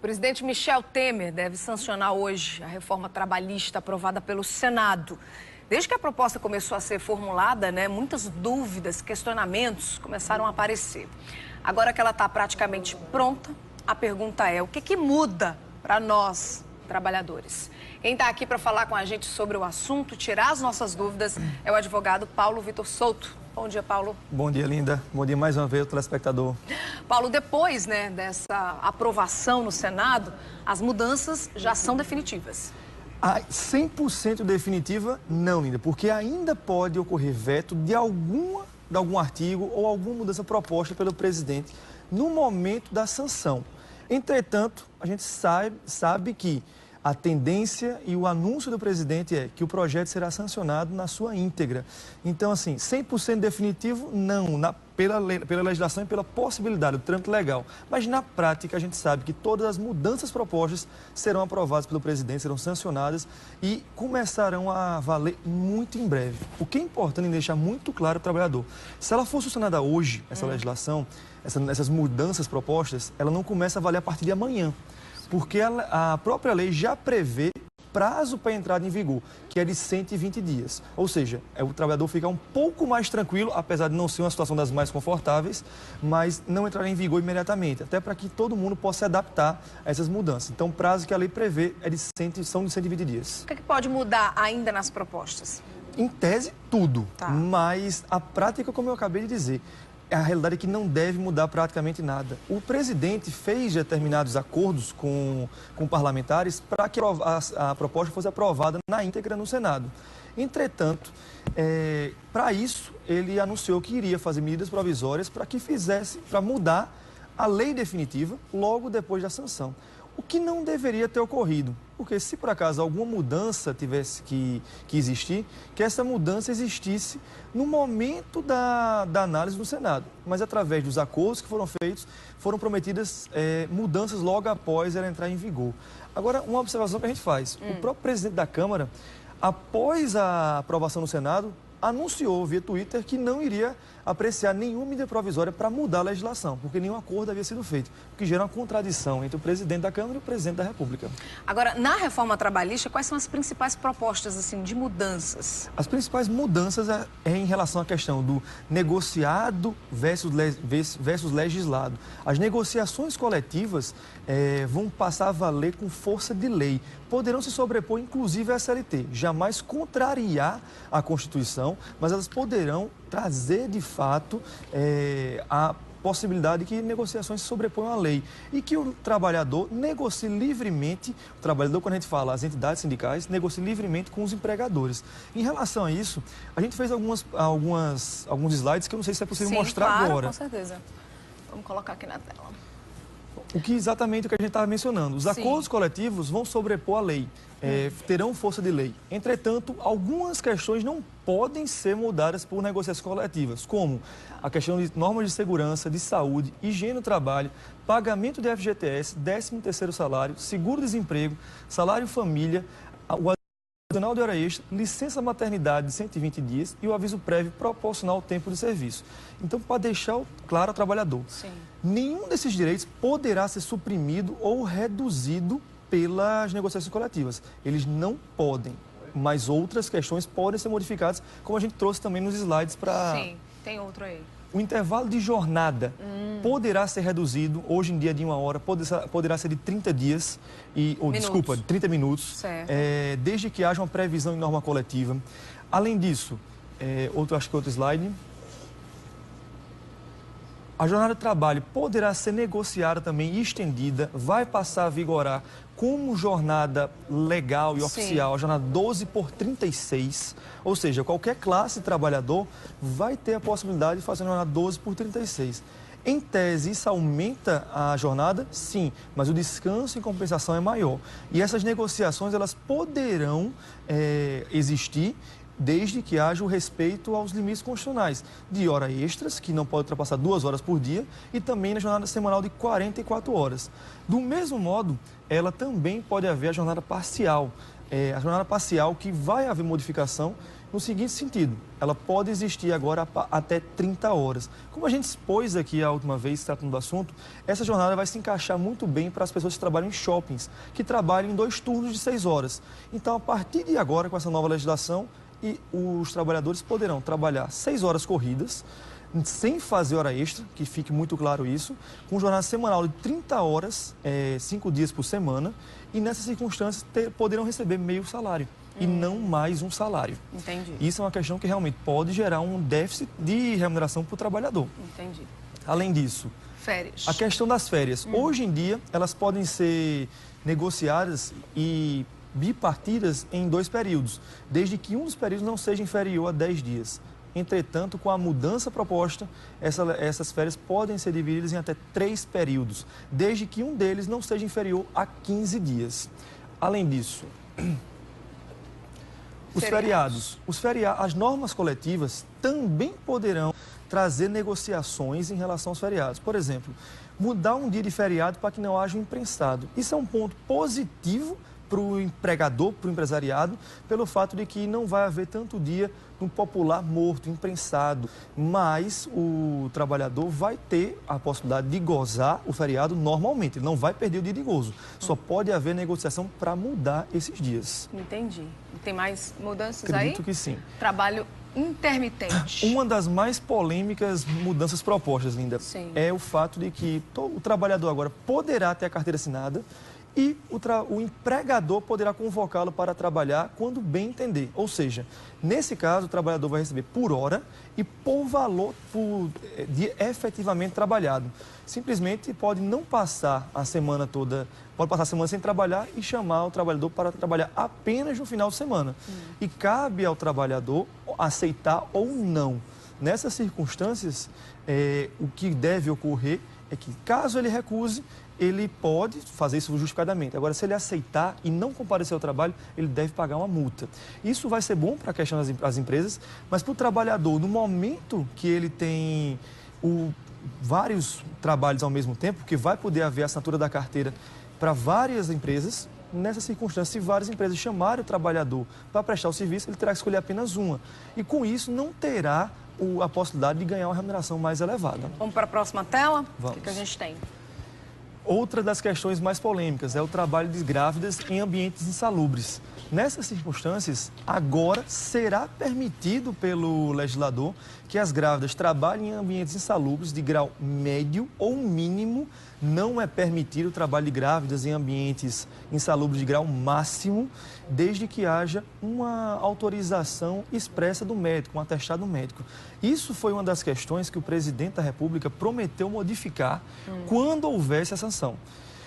presidente Michel Temer deve sancionar hoje a reforma trabalhista aprovada pelo Senado. Desde que a proposta começou a ser formulada, muitas dúvidas, questionamentos começaram a aparecer. Agora que ela está praticamente pronta, a pergunta é: o que muda para nós, trabalhadores? Quem está aqui para falar com a gente sobre o assunto, tirar as nossas dúvidas, é o advogado Paulo Vitor Souto. Bom dia, Paulo. Bom dia, Linda. Bom dia mais uma vez, o telespectador. Paulo, depois dessa aprovação no Senado, as mudanças já são definitivas. 100% definitiva, não, Linda, porque ainda pode ocorrer veto de algum artigo ou alguma mudança proposta pelo presidente no momento da sanção. Entretanto, a gente sabe que a tendência e o anúncio do presidente é que o projeto será sancionado na sua íntegra. Então, assim, 100% definitivo, não, pela legislação e pela possibilidade do trâmite legal. Mas, na prática, a gente sabe que todas as mudanças propostas serão aprovadas pelo presidente, serão sancionadas e começarão a valer muito em breve. O que é importante deixar muito claro ao trabalhador: se ela for sancionada hoje, essa legislação, essas mudanças propostas, ela não começa a valer a partir de amanhã. Porque a própria lei já prevê prazo para entrada em vigor, que é de 120 dias. Ou seja, o trabalhador fica um pouco mais tranquilo, apesar de não ser uma situação das mais confortáveis, mas não entrar em vigor imediatamente, até para que todo mundo possa se adaptar a essas mudanças. Então, o prazo que a lei prevê são de 120 dias. O que pode mudar ainda nas propostas? Em tese, tudo. Tá. Mas a prática, como eu acabei de dizer, a realidade é que não deve mudar praticamente nada. O presidente fez determinados acordos com parlamentares para que a proposta fosse aprovada na íntegra no Senado. Entretanto, para isso, ele anunciou que iria fazer medidas provisórias para mudar a lei definitiva logo depois da sanção. O que não deveria ter ocorrido, porque se por acaso alguma mudança tivesse que existir, que essa mudança existisse no momento da análise do Senado. Mas através dos acordos que foram feitos, foram prometidas mudanças logo após ela entrar em vigor. Agora, uma observação que a gente faz: o próprio presidente da Câmara, após a aprovação no Senado, anunciou via Twitter que não iria apreciar nenhuma medida provisória para mudar a legislação, porque nenhum acordo havia sido feito, o que gera uma contradição entre o presidente da Câmara e o presidente da República. Agora, na reforma trabalhista, quais são as principais propostas de mudanças? As principais mudanças é em relação à questão do negociado versus legislado. As negociações coletivas vão passar a valer com força de lei. Poderão se sobrepor, inclusive, à CLT. Jamais contrariar a Constituição, mas elas poderão trazer, de fato, a possibilidade de que negociações se sobreponham à lei e que o trabalhador negocie livremente, o trabalhador, quando a gente fala as entidades sindicais, negocie livremente com os empregadores. Em relação a isso, a gente fez alguns slides que eu não sei se é possível mostrar claro, agora. Com certeza. Vamos colocar aqui na tela. Exatamente o que a gente estava mencionando. Os acordos coletivos vão sobrepor a lei, terão força de lei. Entretanto, algumas questões não podem ser mudadas por negociações coletivas, como a questão de normas de segurança, de saúde, higiene no trabalho, pagamento de FGTS, 13º salário, seguro-desemprego, salário família, o adicional de hora extra, licença maternidade de 120 dias e o aviso prévio proporcional ao tempo de serviço. Então, para deixar claro ao trabalhador, nenhum desses direitos poderá ser suprimido ou reduzido pelas negociações coletivas. Eles não podem, mas outras questões podem ser modificadas, como a gente trouxe também nos slides para... Sim, tem outro aí. O intervalo de jornada poderá ser reduzido, hoje em dia de 1 hora, poderá ser de 30 dias, de 30 minutos, desde que haja uma previsão em norma coletiva. Além disso, acho que outro slide. A jornada de trabalho poderá ser negociada também e estendida, vai passar a vigorar como jornada legal e oficial, a jornada 12/36, ou seja, qualquer classe de trabalhador vai ter a possibilidade de fazer a jornada 12/36. Em tese, isso aumenta a jornada? Sim, mas o descanso em compensação é maior. E essas negociações, elas poderão existir desde que haja o respeito aos limites constitucionais de hora extras, que não pode ultrapassar 2 horas por dia, e também na jornada semanal de 44 horas. Do mesmo modo, ela também pode haver a jornada parcial. a jornada parcial, que vai haver modificação no seguinte sentido: ela pode existir agora até 30 horas. Como a gente expôs aqui a última vez, tratando do assunto, essa jornada vai se encaixar muito bem para as pessoas que trabalham em shoppings, que trabalham em 2 turnos de 6 horas. Então, a partir de agora, com essa nova legislação, os trabalhadores poderão trabalhar 6 horas corridas, sem fazer hora extra, que fique muito claro isso, com jornada semanal de 30 horas, 5 dias por semana, e nessas circunstâncias poderão receber meio salário e não mais um salário. Entendi. Isso é uma questão que realmente pode gerar um déficit de remuneração para o trabalhador. Entendi. Além disso, férias. A questão das férias. Hoje em dia, elas podem ser negociadas e bipartidas em 2 períodos, desde que um dos períodos não seja inferior a 10 dias. Entretanto, com a mudança proposta, essas férias podem ser divididas em até 3 períodos, desde que um deles não seja inferior a 15 dias. Além disso, as normas coletivas também poderão trazer negociações em relação aos feriados. Por exemplo, mudar um dia de feriado para que não haja um imprensado. Isso é um ponto positivo para o empregador, para o empresariado, pelo fato de que não vai haver tanto dia no popular morto, imprensado, mas o trabalhador vai ter a possibilidade de gozar o feriado normalmente, ele não vai perder o dia de gozo. Só pode haver negociação para mudar esses dias. Entendi. Tem mais mudanças aí? Acredito que sim. Trabalho intermitente. Uma das mais polêmicas mudanças propostas, Linda, é o fato de que o trabalhador agora poderá ter a carteira assinada e o empregador poderá convocá-lo para trabalhar quando bem entender. Ou seja, nesse caso, o trabalhador vai receber por hora e por valor de efetivamente trabalhado. Simplesmente pode não passar a semana toda, pode passar a semana sem trabalhar e chamar o trabalhador para trabalhar apenas no final de semana. E cabe ao trabalhador aceitar ou não. Nessas circunstâncias, o que deve ocorrer é que, caso ele recuse, ele pode fazer isso justificadamente. Agora, se ele aceitar e não comparecer ao trabalho, ele deve pagar uma multa. Isso vai ser bom para a questão das empresas, mas para o trabalhador, no momento que ele tem vários trabalhos ao mesmo tempo, que vai poder haver a assinatura da carteira para várias empresas, nessa circunstância, se várias empresas chamarem o trabalhador para prestar o serviço, ele terá que escolher apenas uma. E com isso, não terá a possibilidade de ganhar uma remuneração mais elevada. Vamos para a próxima tela? Vamos. O que a gente tem? Outra das questões mais polêmicas é o trabalho de grávidas em ambientes insalubres. Nessas circunstâncias, agora será permitido pelo legislador que as grávidas trabalhem em ambientes insalubres de grau médio ou mínimo. Não é permitido o trabalho de grávidas em ambientes insalubres de grau máximo, desde que haja uma autorização expressa do médico, um atestado médico. Isso foi uma das questões que o presidente da República prometeu modificar quando houvesse a sanção.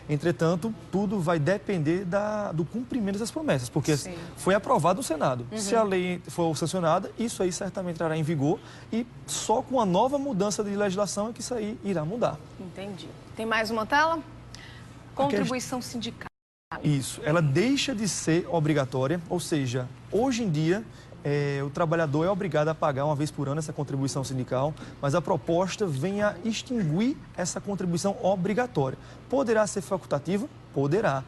Entretanto, tudo vai depender do cumprimento dessas promessas, porque foi aprovado no Senado. Se a lei for sancionada, isso aí certamente entrará em vigor e só com a nova mudança de legislação é que isso aí irá mudar. Entendi. Tem mais uma tela? Contribuição sindical. Isso, ela deixa de ser obrigatória, ou seja, hoje em dia o trabalhador é obrigado a pagar uma vez por ano essa contribuição sindical, mas a proposta vem a extinguir essa contribuição obrigatória. Poderá ser facultativa? Poderá.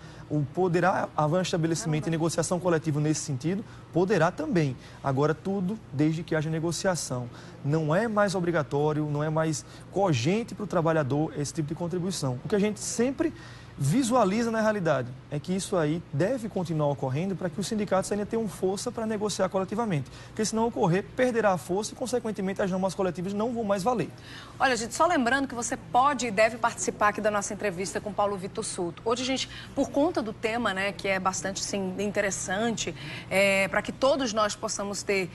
Poderá haver um estabelecimento e negociação coletiva nesse sentido? Poderá também. Agora, tudo desde que haja negociação. Não é mais obrigatório, não é mais cogente para o trabalhador esse tipo de contribuição. O que a gente sempre visualiza na realidade é que isso aí deve continuar ocorrendo para que os sindicatos ainda tenham força para negociar coletivamente. Porque se não ocorrer, perderá a força e, consequentemente, as normas coletivas não vão mais valer. Olha, gente, só lembrando que você pode e deve participar aqui da nossa entrevista com Paulo Vitor Souto. Hoje, gente, por conta do tema, né, que é bastante interessante, para que todos nós possamos ter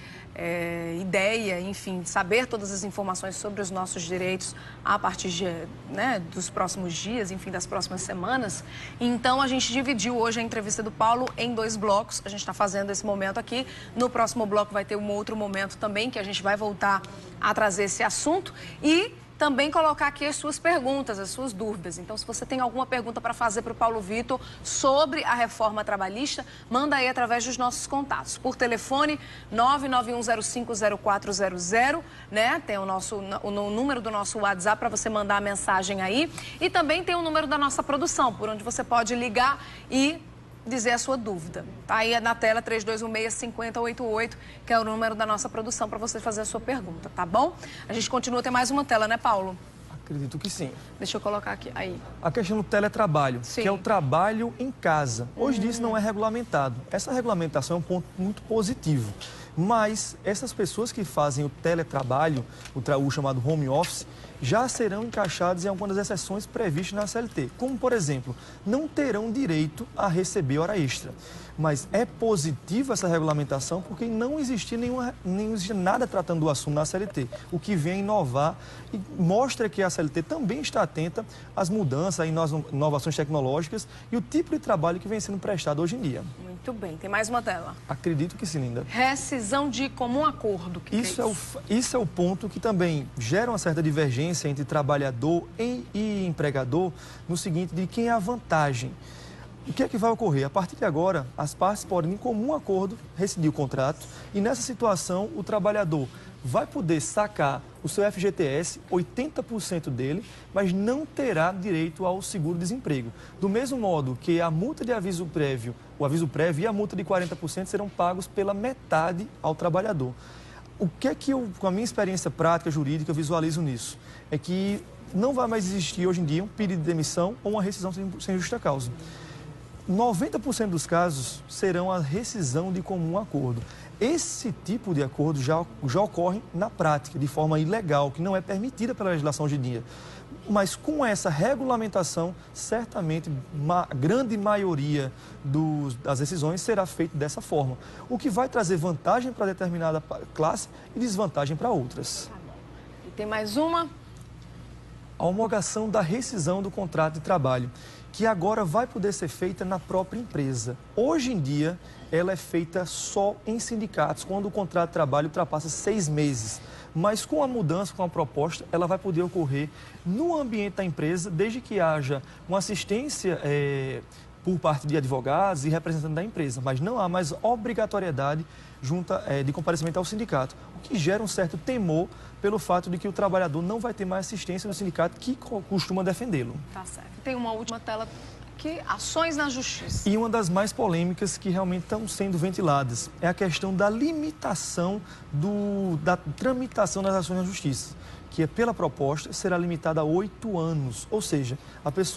ideia, enfim, saber todas as informações sobre os nossos direitos a partir dos próximos dias, enfim, das próximas semanas. Então, a gente dividiu hoje a entrevista do Paulo em 2 blocos. A gente está fazendo esse momento aqui. No próximo bloco vai ter um outro momento também, que a gente vai voltar a trazer esse assunto e também colocar aqui as suas perguntas, as suas dúvidas. Então, se você tem alguma pergunta para fazer para o Paulo Vitor sobre a reforma trabalhista, manda aí através dos nossos contatos. Por telefone, 991050400, né? Tem o número do nosso WhatsApp para você mandar a mensagem aí. E também tem o número da nossa produção, por onde você pode ligar e dizer a sua dúvida. Tá aí na tela 3216-5088, que é o número da nossa produção para você fazer a sua pergunta, tá bom? A gente continua, tem mais uma tela, né, Paulo? Acredito que sim. Deixa eu colocar aqui, aí. A questão do teletrabalho, Sim. que é o trabalho em casa. Hoje isso não é regulamentado. Essa regulamentação é um ponto muito positivo. Mas essas pessoas que fazem o teletrabalho, o chamado home office, já serão encaixadas em algumas das exceções previstas na CLT. Como, por exemplo, não terão direito a receber hora extra. Mas é positiva essa regulamentação porque não existia nada tratando do assunto na CLT, o que vem a inovar e mostra que a CLT também está atenta às mudanças, às inovações tecnológicas e o tipo de trabalho que vem sendo prestado hoje em dia. Muito bem, tem mais uma tela. Acredito que sim, Linda. Rescisão de comum acordo. Isso é o ponto que também gera uma certa divergência entre trabalhador e empregador no seguinte de quem é a vantagem. O que é que vai ocorrer? A partir de agora, as partes podem, em comum acordo, rescindir o contrato e, nessa situação, o trabalhador vai poder sacar o seu FGTS, 80% dele, mas não terá direito ao seguro-desemprego. Do mesmo modo que a multa de aviso prévio, o aviso prévio e a multa de 40% serão pagos pela metade ao trabalhador. O que é que eu, com a minha experiência prática jurídica, visualizo nisso? É que não vai mais existir hoje em dia um pedido de demissão ou uma rescisão sem justa causa. 90% dos casos serão a rescisão de comum acordo. Esse tipo de acordo já ocorre na prática, de forma ilegal, que não é permitida pela legislação hoje em dia. Mas com essa regulamentação, certamente, uma grande maioria das decisões será feita dessa forma, o que vai trazer vantagem para determinada classe e desvantagem para outras. E tem mais uma? A homologação da rescisão do contrato de trabalho, que agora vai poder ser feita na própria empresa. Hoje em dia, ela é feita só em sindicatos, quando o contrato de trabalho ultrapassa 6 meses. Mas com a mudança, com a proposta, ela vai poder ocorrer no ambiente da empresa, desde que haja uma assistência por parte de advogados e representantes da empresa. Mas não há mais obrigatoriedade de comparecimento ao sindicato, o que gera um certo temor pelo fato de que o trabalhador não vai ter mais assistência no sindicato que costuma defendê-lo. Tá certo. Tem uma última tela aqui, ações na justiça. E uma das mais polêmicas que realmente estão sendo ventiladas é a questão da limitação da tramitação das ações na justiça, que pela proposta será limitada a 8 anos. Ou seja,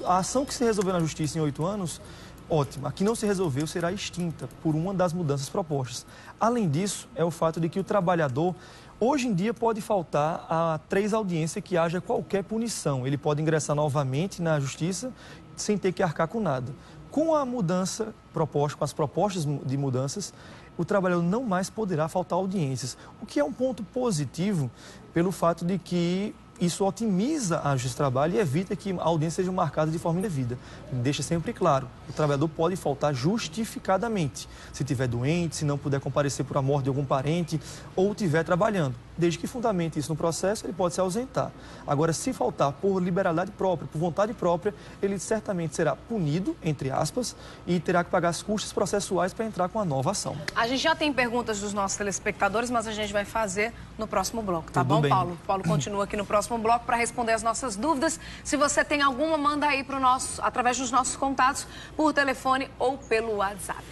a ação que se resolveu na justiça em 8 anos, ótima. A que não se resolveu será extinta por uma das mudanças propostas. Além disso, é o fato de que o trabalhador, hoje em dia, pode faltar a 3 audiências que haja qualquer punição. Ele pode ingressar novamente na justiça sem ter que arcar com nada. Com a mudança proposta, com as propostas de mudanças, o trabalhador não mais poderá faltar audiências, o que é um ponto positivo pelo fato de que isso otimiza a justiça do trabalho e evita que a audiência seja marcada de forma indevida. Deixa sempre claro, o trabalhador pode faltar justificadamente, se estiver doente, se não puder comparecer por a morte de algum parente ou estiver trabalhando. Desde que fundamente isso no processo, ele pode se ausentar. Agora, se faltar por liberalidade própria, por vontade própria, ele certamente será punido, entre aspas, e terá que pagar as custas processuais para entrar com a nova ação. A gente já tem perguntas dos nossos telespectadores, mas a gente vai fazer no próximo bloco, tá bom, Paulo? Paulo continua aqui no próximo bloco para responder as nossas dúvidas. Se você tem alguma, manda aí através dos nossos contatos, por telefone ou pelo WhatsApp.